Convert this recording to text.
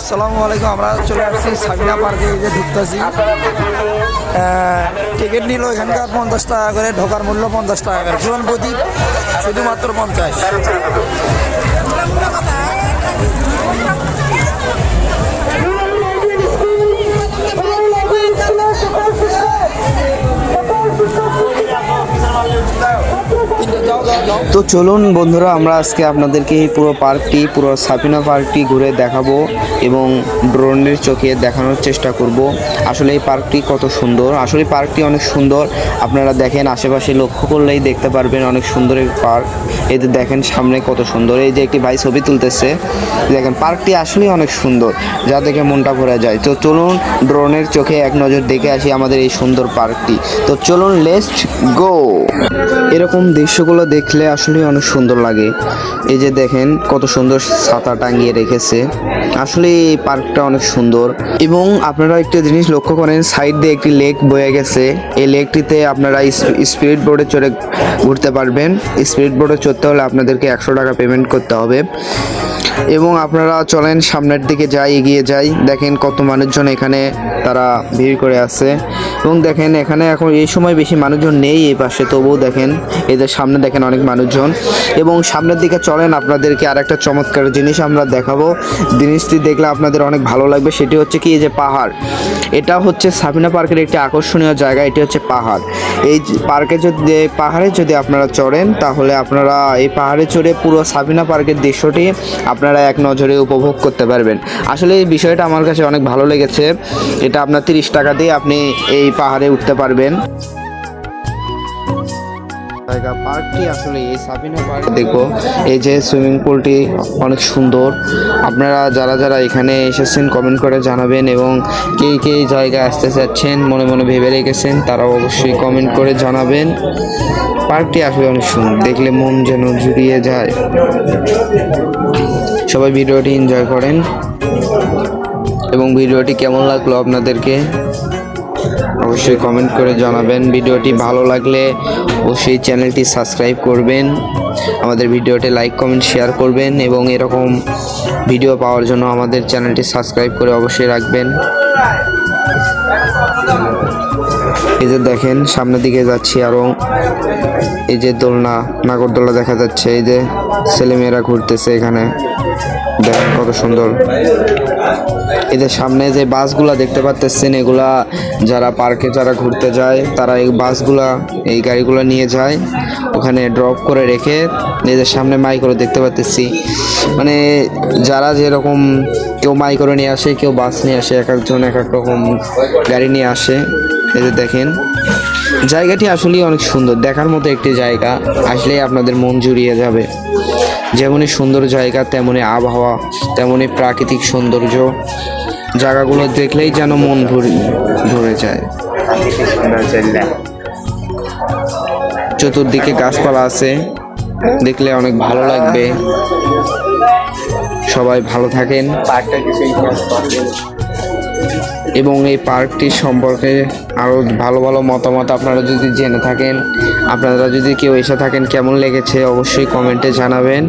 আসসালামু আলাইকুম। আমরা চলে আসছি সাবিনা পার্কে, এই যে ঢুকতেছি। টিকিট নিল এখানকার 50 টাকা করে, ঢোকার মূল্য 50 টাকা করে, জন প্রতি শুধুমাত্র 50। তো চলুন বন্ধুরা, আমরা আজকে আপনাদেরকে এই পুরো সাবিনা পার্কটি ঘুরে দেখাবো এবং ড্রোনের চোখে দেখানোর চেষ্টা করব আসলে এই পার্কটি কত সুন্দর। আসলে পার্কটি অনেক সুন্দর, আপনারা দেখেন আশেপাশে লক্ষ্য করলেই দেখতে পারবেন অনেক সুন্দর এই পার্ক। এই যে দেখেন সামনে কত সুন্দর, এই যে একটি ভাই ছবি তুলতেছে, দেখেন পার্কটি আসলেই অনেক সুন্দর, যা দেখে মনটা ভরে যায়। তো চলুন ড্রোনের চোখে এক নজর দেখে আসি আমাদের এই সুন্দর পার্কটি। তো চলুন, লেটস গো। এরকম দৃশ্যগুলো দেখলে আসলে অনেক সুন্দর লাগে। এই যে দেখেন কত সুন্দর ছাতা টাঙিয়ে রেখেছে, আসলে এই পার্কটা অনেক সুন্দর। এবং আপনারা একটা জিনিস লক্ষ্য করেন, সাইড দিয়ে একটি লেক বয়ে গেছে, এই লেকটিতে আপনারা স্পিড বোর্ডে চড়ে ঘুরতে পারবেন। স্পিড বোর্ডে চড়তে হলে আপনাদেরকে 100 টাকা পেমেন্ট করতে হবে। এবং আপনারা চলেন সামনের দিকে এগিয়ে যাই। দেখেন কত মানুষজন এখানে তারা ভিড় করে আছে। এবং দেখেন এখানে এখন এই সময় বেশি মানুষজন নেই এই পাশে, তবুও দেখেন এদের সামনে দেখেন অনেক মানুষজন। এবং সামনের দিকে চলেন, আপনাদেরকে আরেকটা চমৎকার জিনিস আমরা দেখাবো। জিনিসটি দেখলে আপনাদের অনেক ভালো লাগবে। সেটি হচ্ছে কি, এই যে পাহাড়, এটা হচ্ছে সাবিনা পার্কের একটি আকর্ষণীয় জায়গা। এটি হচ্ছে পাহাড়। এই পার্কে পাহাড়ে যদি আপনারা চড়েন, তাহলে আপনারা এই পাহাড়ে চড়ে পুরো সাবিনা পার্কের দৃশ্যটি আপনারা এক নজরে উপভোগ করতে পারবেন। আসলে এই বিষয়টা আমার কাছে অনেক ভালো লেগেছে। এটা আপনার 30 টাকা দিয়ে আপনি এই পাহাড়ে উঠতে পারবেন। পার্কটি আসলে এই সাবিনা পার্ক দেখবো। এই যে সুইমিং পুলটি অনেক সুন্দর। আপনারা যারা এখানে এসেছেন কমেন্ট করে জানাবেন, এবং কে জায়গায় আসতে চাচ্ছেন মনে মনে ভেবে রেখেছেন তারাও অবশ্যই কমেন্ট করে জানাবেন। পার্কটি আসলে অনেক সুন্দর, দেখলে মন যেন জুড়িয়ে যায়। সবাই ভিডিওটি এনজয় করেন, এবং ভিডিওটি কেমন লাগলো আপনাদেরকে অবশ্যই কমেন্ট করে জানাবেন। ভিডিওটি ভালো লাগলে অবশ্যই চ্যানেলটি সাবস্ক্রাইব করবেন, আমাদের ভিডিওটি লাইক কমেন্ট শেয়ার করবেন, এবং এরকম ভিডিও পাওয়ার জন্য আমাদের চ্যানেলটি সাবস্ক্রাইব করে অবশ্যই রাখবেন। এই যে দেখেন সামনের দিকে যাচ্ছি, আরও এই যে নাগরদোলা দেখা যাচ্ছে। এই যে ছেলেমেয়েরা ঘুরতেছে এখানে, দেখেন কত সুন্দর। এদের সামনে যে বাসগুলা দেখতে পাচ্ছেন, এগুলা যারা পার্কে ঘুরতে যায় তারা এই বাসগুলা, এই গাড়িগুলো নিয়ে যায়, ওখানে ড্রপ করে রেখে এদের সামনে মাইক্রো দেখতে পাচ্ছি। মানে যারা যেরকম, কেউ মাইক্রো নিয়ে আসে, কেউ বাস নিয়ে আসে, এক একজন এক এক রকম গাড়ি নিয়ে আসে। এই যে দেখেন জায়গাটি আসলেই অনেক সুন্দর, দেখার মতো একটি জায়গা। আসলেই আপনাদের মন জুড়িয়ে যাবে। যেমনই সুন্দর জায়গা, তেমনি আবহাওয়া, তেমনি প্রাকৃতিক সৌন্দর্য। জায়গাগুলো দেখলেই যেন মন ভরে যায়। চতুর্দিকে গাছপালা আছে, দেখলে অনেক ভালো লাগবে। সবাই ভালো থাকেন। এবং এই পার্কটি সম্পর্কে আরও ভালো ভালো মতামত আপনারা যদি জেনে থাকেন, আপনারা যদি কেউ এসে থাকেন, কেমন লেগেছে অবশ্যই কমেন্টে জানাবেন।